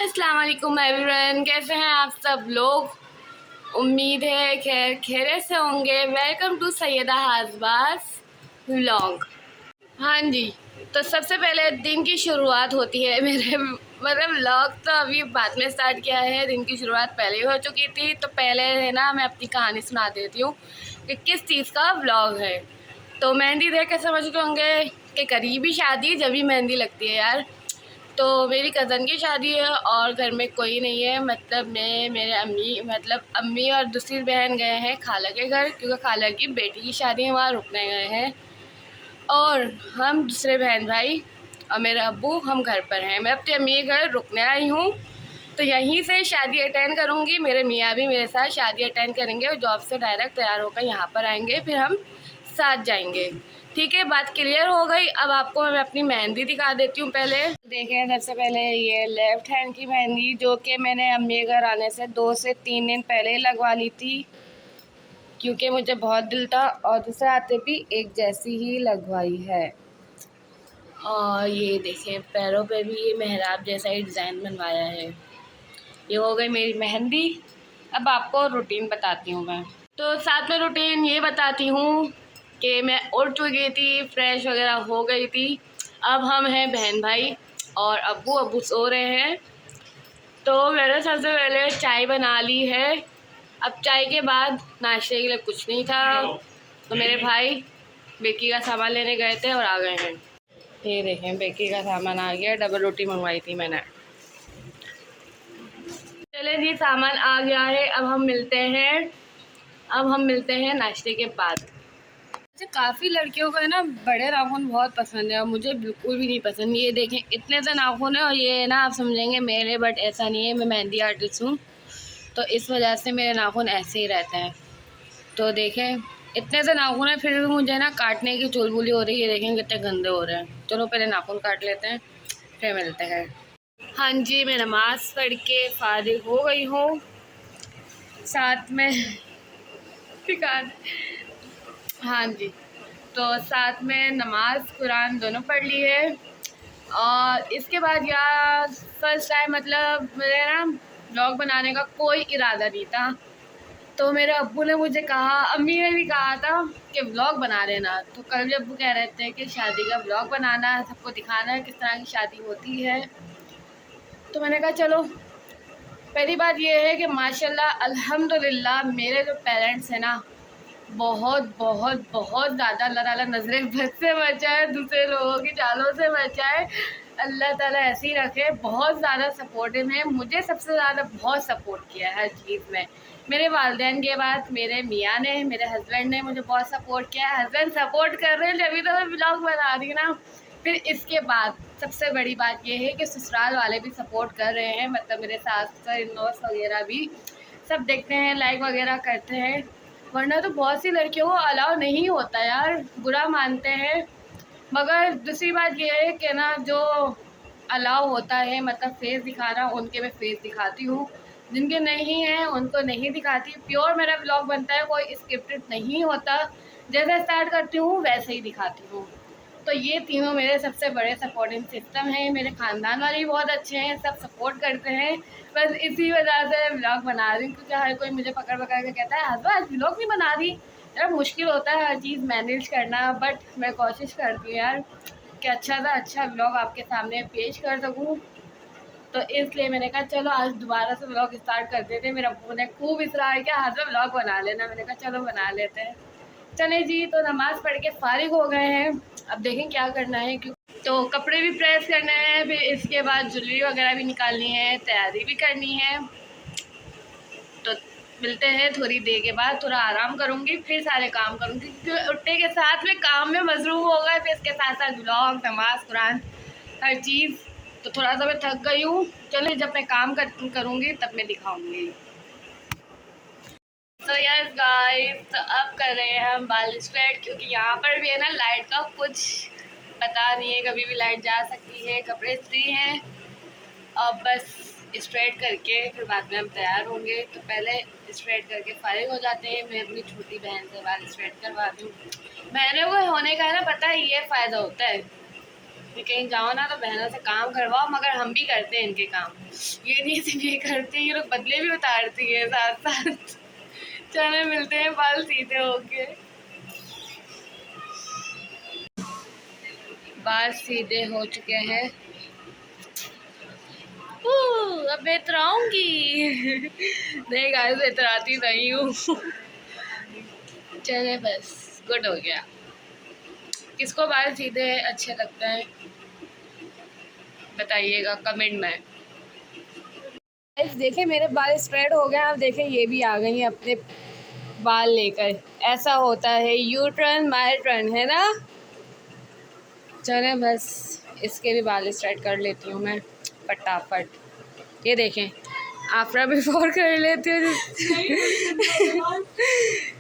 अस्सलाम वालेकुम एवरीवन, कैसे हैं आप सब लोग। उम्मीद है खैर खैरियत से होंगे। Welcome to Syeda Hajbas vlog. हाँ जी, तो सबसे पहले दिन की शुरुआत होती है मेरे मतलब व्लॉग तो अभी बाद में स्टार्ट किया है, दिन की शुरुआत पहले ही हो चुकी थी। तो पहले है ना, मैं अपनी कहानी सुना देती हूँ कि किस चीज़ का व्लॉग है। तो मेहंदी देख के समझ गए होंगे कि करीबी शादी जब भी मेहंदी लगती है यार। तो मेरी कज़न की शादी है और घर में कोई नहीं है, मतलब मैं मेरे अम्मी और दूसरी बहन गए हैं खाला के घर, क्योंकि खाला की बेटी की शादी है, वहाँ रुकने गए हैं। और हम दूसरे बहन भाई और मेरे अब्बू हम घर पर हैं। मैं अपनी अम्मी के घर रुकने आई हूँ, तो यहीं से शादी अटेंड करूँगी। मेरे मियाँ भी मेरे साथ शादी अटेंड करेंगे और जॉब से डायरेक्ट तैयार होकर यहाँ पर आएंगे, फिर हम साथ जाएंगे। ठीक है, बात क्लियर हो गई। अब आपको मैं अपनी मेहंदी दिखा देती हूँ। पहले देखें, सबसे पहले ये लेफ़्ट हैंड की मेहंदी, जो कि मैंने अम्मी के घर आने से 2 से 3 दिन पहले ही लगवा ली थी, क्योंकि मुझे बहुत दिल था, और दूसरे हाथे भी एक जैसी ही लगवाई है। और ये देखें, पैरों पे भी ये मेहराब जैसा ही डिज़ाइन बनवाया है। ये हो गई मेरी मेहंदी। अब आपको रूटीन बताती हूँ मैं। तो साथ में रूटीन ये बताती हूँ कि मैं उठ चुकी थी, फ्रेश वगैरह हो गई थी। अब हम हैं बहन भाई और अब्बू अब्बू सो रहे हैं। तो मैंने सबसे पहले चाय बना ली है। अब चाय के बाद नाश्ते के लिए कुछ नहीं था, तो मेरे भाई बेकी का सामान लेने गए थे और आ गए हैं। ये देखें, बेकी का सामान आ गया। डबल रोटी मंगवाई थी मैंने। चले जी, सामान आ गया है। अब हम मिलते हैं नाश्ते के बाद। अच्छा, काफ़ी लड़कियों को है ना बड़े नाखून बहुत पसंद है और मुझे बिल्कुल भी नहीं पसंद। ये देखें, इतने से नाखून है और ये ना आप समझेंगे मेरे, बट ऐसा नहीं है। मैं मेहंदी आर्टिस्ट हूँ, तो इस वजह से मेरे नाखून ऐसे ही रहते हैं। तो देखें, इतने से नाखून है, फिर भी मुझे ना काटने की चुलबुली हो रही है। देखें कितने गंदे हो रहे हैं। चलो पहले नाखून काट लेते हैं, फिर मिलते हैं। हाँ जी, मैं नमाज़ पढ़ के फारिग हो गई हूँ। साथ में शिकार, हाँ जी, तो साथ में नमाज़ कुरान दोनों पढ़ ली है। और इसके बाद यार फर्स्ट टाइम, मतलब मेरे ना व्लॉग बनाने का कोई इरादा नहीं था। तो मेरे अब्बू ने मुझे कहा, अम्मी ने भी कहा था कि व्लॉग बना लेना। तो कल भी अब्बू कह रहे थे कि शादी का व्लॉग बनाना है, सबको दिखाना है किस तरह की शादी होती है। तो मैंने कहा चलो। पहली बात ये है कि माशाल्लाह अल्हम्दुलिल्लाह मेरे जो पेरेंट्स हैं ना, बहुत बहुत बहुत ज़्यादा, अल्लाह ताला नज़रें बद से बचाए, दूसरे लोगों की चालों से बचाए। अल्लाह ताला ऐसे ही रखे। बहुत ज़्यादा सपोर्टिव हैं, मुझे सबसे ज़्यादा बहुत सपोर्ट किया है हर चीज़ में। मेरे वालिदैन के बाद मेरे मियाँ ने, मेरे हस्बैंड ने मुझे बहुत सपोर्ट किया है। हस्बैंड सपोर्ट कर रहे हैं तभी तो मैं व्लॉग बना रही हूँ ना। फिर इसके बाद सबसे बड़ी बात यह है कि ससुराल वाले भी सपोर्ट कर रहे हैं, मतलब मेरे सास इन लॉस वगैरह भी सब देखते हैं, लाइक वगैरह करते हैं। वरना तो बहुत सी लड़कियों को अलाउ नहीं होता यार, बुरा मानते हैं। मगर दूसरी बात ये है कि ना, जो अलाउ होता है मतलब फेस दिखाना, उनके मैं फेस दिखाती हूँ। जिनके नहीं हैं उनको नहीं दिखाती। प्योर मेरा ब्लॉग बनता है, कोई स्क्रिप्टेड नहीं होता। जैसे स्टार्ट करती हूँ वैसे ही दिखाती हूँ। तो ये तीनों मेरे सबसे बड़े सपोर्टिंग सिस्टम हैं। मेरे ख़ानदान वाले भी बहुत अच्छे हैं, सब सपोर्ट करते हैं। बस इसी वजह से व्लॉग बना रही हूँ, क्योंकि हर कोई मुझे पकड़ पकड़ के कहता है हसबा आज व्लॉग नहीं बना रही। यार मुश्किल होता है हर चीज़ मैनेज करना, बट मैं कोशिश करती हूँ यार कि अच्छा सा अच्छा व्लॉग आपके सामने पेश कर सकूँ। तो इसलिए मैंने कहा चलो आज दोबारा से व्लॉग स्टार्ट कर देते हैं। मेरे अब्बू ने खूब इसरार किया, हसबा व्लॉग बना लेना। मैंने कहा चलो बना लेते हैं। चले जी, तो नमाज़ पढ़ के फारिग हो गए हैं। अब देखें क्या करना है। क्यों, तो कपड़े भी प्रेस करने हैं, फिर इसके बाद ज्वेलरी वगैरह भी निकालनी है, तैयारी भी करनी है। तो मिलते हैं थोड़ी देर के बाद। थोड़ा आराम करूँगी, फिर सारे काम करूँगी, क्योंकि उठने के साथ में काम में मसरूफ़ हो गए, फिर इसके साथ साथ ब्लॉग, नमाज़ कुरान, हर चीज़। तो थोड़ा सा मैं थक गई हूँ। चलो जब मैं काम करूँगी तब मैं दिखाऊँगी। तो यस गाइस, तो अब कर रहे हैं हम बाल स्ट्रेट, क्योंकि यहाँ पर भी है ना लाइट का कुछ पता नहीं है, कभी भी लाइट जा सकती है। कपड़े इस्त्री हैं और बस स्ट्रेट करके फिर बाद में हम तैयार होंगे। तो पहले स्ट्रेट करके फारिग हो जाते हैं। मैं अपनी छोटी बहन से बाल स्ट्रेट करवा दूँ। बहनों को होने का है ना, पता है ये फ़ायदा होता है कि कहीं जाओ ना तो बहनों से काम करवाओ, मगर हम भी करते हैं इनके काम, ये नहीं सिर्फ ये करते हैं, ये लोग बदले भी उतारती है साथ साथ। चले मिलते हैं बाल सीधे होके। बाल सीधे हो चुके हैं। अब मैं इतराऊंगी। नहीं गाइस, इतराती नहीं हूँ। चले बस, गुड हो गया। किसको बाल सीधे अच्छे लगते हैं बताइएगा कमेंट में। देखें मेरे बाल स्ट्रेट हो गए, अब देखें ये भी आ गई हैं अपने बाल लेकर। ऐसा होता है, यू टर्न माय टर्न, है ना। चलें बस, इसके भी बाल स्ट्रेट कर लेती हूँ मैं फटाफट। ये देखें, आफ्टर बिफोर कर लेती हूँ।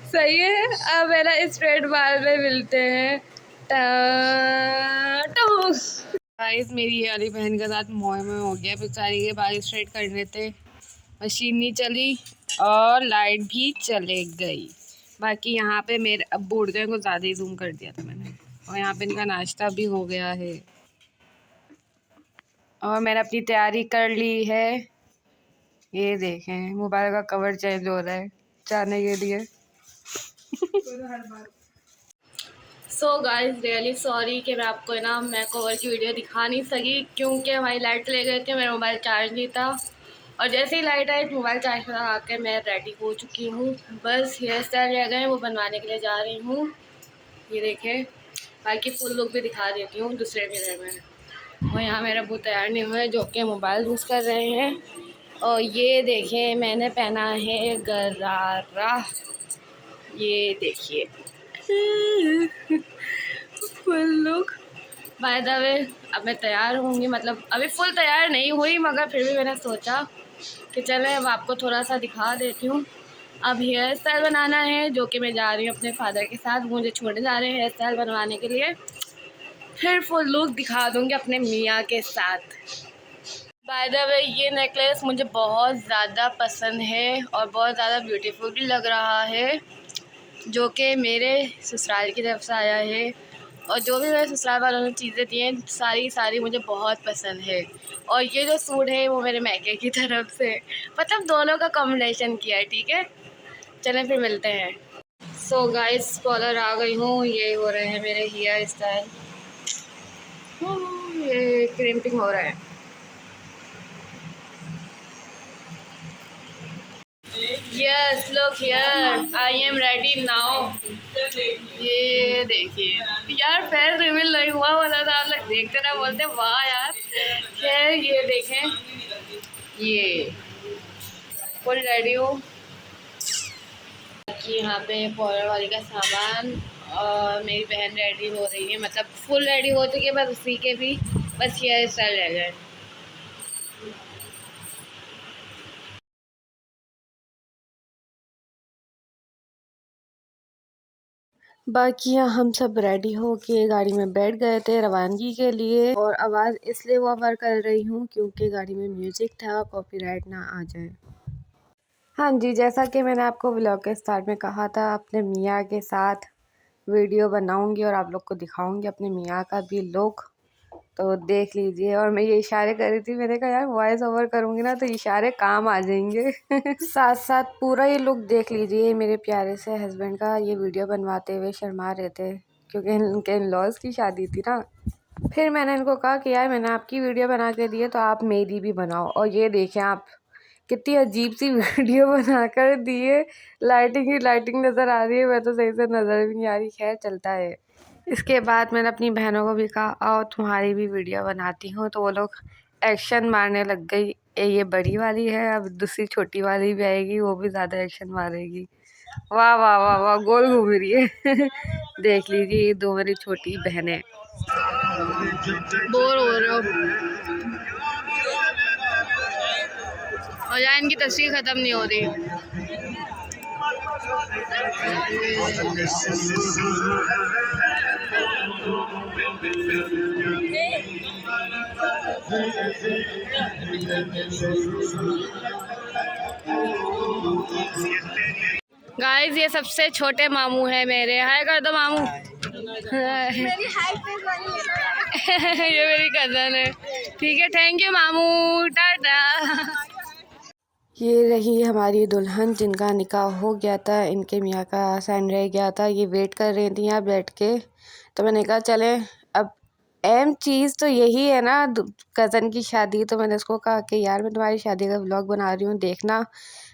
सही है। अब मेरा स्ट्रेट बाल में मिलते हैं। गाइस मेरी वाली बहन के साथ मोह में हो गया, बेचारी के बाल स्ट्रेट करने थे, मशीन नहीं चली और लाइट भी चले गई। बाकी यहाँ पे मेरे अब्बू उड़ गए, को ज़्यादा ही जूम कर दिया था मैंने। और यहाँ पे इनका नाश्ता भी हो गया है और मैंने अपनी तैयारी कर ली है। ये देखें मोबाइल का कवर चेंज हो रहा है जाने के लिए। सो गाइस रियली सॉरी कि मैं आपको ना मैं कवर की वीडियो दिखा नहीं सकी, क्योंकि हमारी लाइट ले गए थे, मेरा मोबाइल चार्ज नहीं था। और जैसे ही लाइट आई मोबाइल चार्ज पर लगा के मैं रेडी हो चुकी हूँ। बस हेयर स्टाइल रह गए, वो बनवाने के लिए जा रही हूँ। ये देखें, बाकी फुल लुक भी दिखा देती हूँ दूसरे मिरर में। और यहाँ मेरा बहुत तैयार नहीं हुआ है, जो कि मोबाइल यूज़ कर रहे हैं। और ये देखें मैंने पहना है गरारा, ये देखिए full look. By the way अब मैं तैयार होंगी, मतलब अभी फुल तैयार नहीं हुई, मगर फिर भी मैंने सोचा कि चले अब आपको थोड़ा सा दिखा देती हूँ। अब हेयर स्टाइल बनाना है, जो कि मैं जा रही हूँ अपने फादर के साथ, मुझे छोड़ने जा रहे हैं हेयर स्टाइल बनवाने के लिए। फिर फुल लुक दिखा दूँगी अपने मियाँ के साथ। बाय द वे ये नेकलेस मुझे बहुत ज़्यादा पसंद है और बहुत ज़्यादा ब्यूटीफुल भी लग रहा है, जो कि मेरे ससुराल की तरफ से आया है। और जो भी मेरे ससुराल वालों ने चीज़ें दी हैं सारी मुझे बहुत पसंद है। और ये जो सूट है वो मेरे मैके की तरफ से, मतलब दोनों का कॉम्बिनेशन किया है। ठीक है, चलें फिर मिलते हैं। सो गाइस कॉलर आ गई हूँ, ये हो रहे हैं मेरे हेयर स्टाइल। ये क्रिम्पिंग हो रहा है। Yes look here, I am ready now. ये देखिए यार, फेस रिवील नहीं हुआ वाला था, आप लोग देखते ना बोलते वाह यार। खैर ये देखें, ये फुल रेडी हूँ। कि यहाँ पे पार्लर वाली का सामान और मेरी बहन रेडी हो रही है, मतलब फुल रेडी हो चुकी है, बस उसी के भी बस हेयर स्टाइल रह गए। बाकी हम सब रेडी हो के गाड़ी में बैठ गए थे रवानगी के लिए। और आवाज़ इसलिए ओवर कर रही हूँ क्योंकि गाड़ी में म्यूज़िक था, कॉपीराइट ना आ जाए। हाँ जी, जैसा कि मैंने आपको व्लॉग के स्टार्ट में कहा था, अपने मियाँ के साथ वीडियो बनाऊंगी और आप लोग को दिखाऊंगी अपने मियाँ का भी लुक, तो देख लीजिए। और मैं ये इशारे कर रही थी, मैंने कहा यार वॉइस ओवर करूँगी ना तो इशारे काम आ जाएंगे। साथ साथ पूरा ये लुक देख लीजिए। मेरे प्यारे से हस्बैंड का ये वीडियो बनवाते हुए शर्मा रहे थे क्योंकि इनके इन-लॉज़ की शादी थी ना। फिर मैंने इनको कहा कि यार मैंने आपकी वीडियो बना के दी है तो आप मेरी भी बनाओ। और ये देखें आप, कितनी अजीब सी वीडियो बना कर दी है। लाइटिंग ही लाइटिंग नज़र आ रही है, मैं तो सही से नज़र भी नहीं आ रही। खैर चलता है। इसके बाद मैंने अपनी बहनों को भी कहा आओ तुम्हारी भी वीडियो बनाती हूँ, तो वो लोग एक्शन मारने लग गई। ये बड़ी वाली है, अब दूसरी छोटी वाली भी आएगी, वो भी ज़्यादा एक्शन मारेगी। वाह वाह वाह वाह, गोल घूम रही है। देख लीजिए ये दो मेरी छोटी बहनें। बोर हो रहे हो और यार इनकी तस्वीर ख़त्म नहीं हो रही। गाइस ये सबसे छोटे मामू है मेरे, हाय कर दो मामू। मेरी हाइट पे ये मेरी कज़न है। ठीक है, थैंक यू मामू, टाटा। ये रही हमारी दुल्हन जिनका निकाह हो गया था, इनके मियाँ का साइन रह गया था। ये वेट कर रही थी यहाँ बैठ के, तो मैंने कहा चले, अब अहम चीज़ तो यही है ना कज़न की शादी। तो मैंने उसको कहा कि यार मैं तुम्हारी शादी का व्लॉग बना रही हूँ, देखना।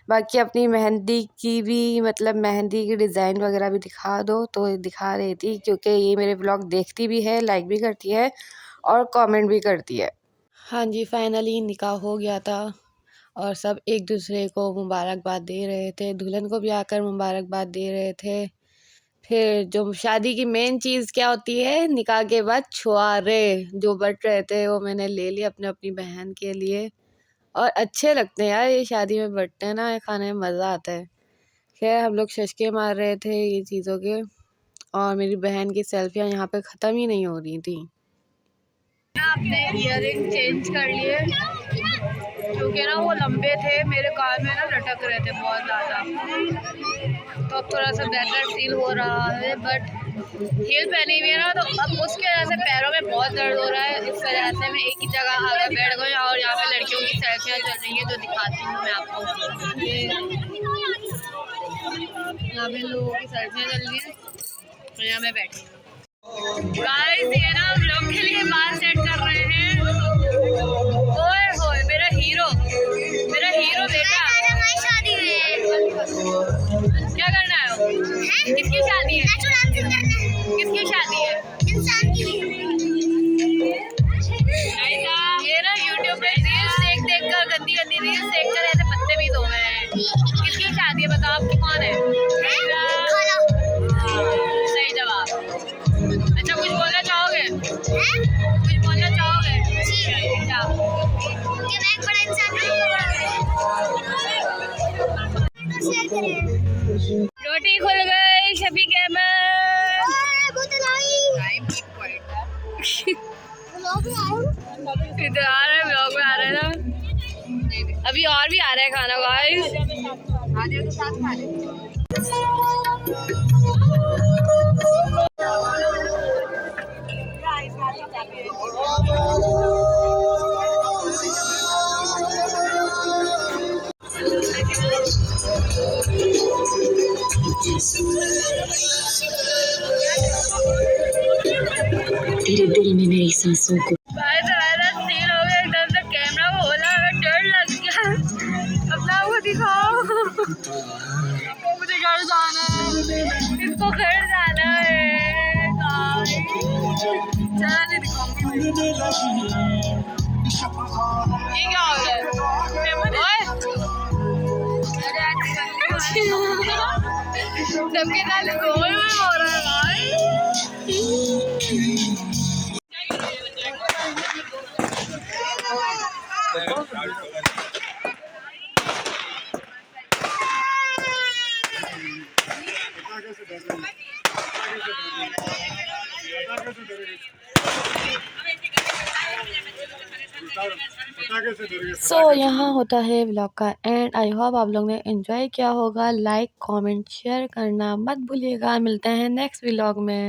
बाकी अपनी मेहंदी की भी, मतलब मेहंदी की डिज़ाइन वगैरह भी दिखा दो। तो दिखा रही थी, क्योंकि ये मेरे व्लॉग देखती भी है, लाइक भी करती है और कमेंट भी करती है। हाँ जी, फाइनली निकाह हो गया था और सब एक दूसरे को मुबारकबाद दे रहे थे। दुल्हन को भी आकर मुबारकबाद दे रहे थे। फिर जो शादी की मेन चीज़ क्या होती है, निकाह के बाद छुआरे जो बट रहे थे, वो मैंने ले लिए अपने अपनी बहन के लिए। और अच्छे लगते हैं यार, ये शादी में बटते हैं ना, ये खाने में मज़ा आता है। खैर हम लोग शशके मार रहे थे ये चीज़ों के, और मेरी बहन की सेल्फियाँ यहाँ पे ख़त्म ही नहीं हो रही थी। अपने इयररिंग चेंज कर लिए, क्योंकि ना वो लंबे थे, मेरे कान में ना लटक रहे थे बहुत ज़्यादा। तो अब थोड़ा सा बेटर फील हो रहा है, बट हील पहनी हुई है ना, तो अब उसकी वजह से पैरों में बहुत दर्द हो रहा है। इस वजह से मैं एक ही जगह आकर बैठ गई और यहाँ पे लड़कियों की सेल्फियाँ चल रही हैं, जो दिखाती हूँ मैं आपको। ये यहाँ पे लोगों की सेल्फियाँ चल रही हैं और यहाँ मैं बैठी हूँ। गाइस ये ना व्लॉग के लिए बाल सेट कर रहे हैं। ओए होए मेरा हीरो बेटा। शादी क्या करना है? किसकी शादी है? किसकी शादी है? इंसान की। ये ना यूट्यूब पे रील्स देख कर, गंदी गंदी रील्स देख कर ऐसे बदतमीज हो गए हैं। किसकी शादी है बताओ, आपकी कौन है? सही जवाब। अच्छा, कुछ बोलना चाहोगे? कुछ बोलना चाहोगे? क्या? कि मैं एक बड़ा इंसान हूँ। रोटी खुल गई शफीक अहमद। इधर आ रहे हैं, व्लॉग में आ रहे हैं ना। अभी और भी आ रहा है खाना गाइस। तेरे दिल में मेरी सांसों को सीन हो गया एकदम से, कैमरा को होला, डर लग गया। अपना वो दिखाओ। मुझे घर जाना है, इसको घर जाना है। चला नहीं दिखाऊंगी। ये क्या हो गया? सबके साथ गोल में हो रहा है। यहाँ होता है व्लॉग का एंड। आई होप आप लोग ने एंजॉय किया होगा। लाइक कमेंट शेयर करना मत भूलिएगा। मिलते हैं नेक्स्ट व्लॉग में।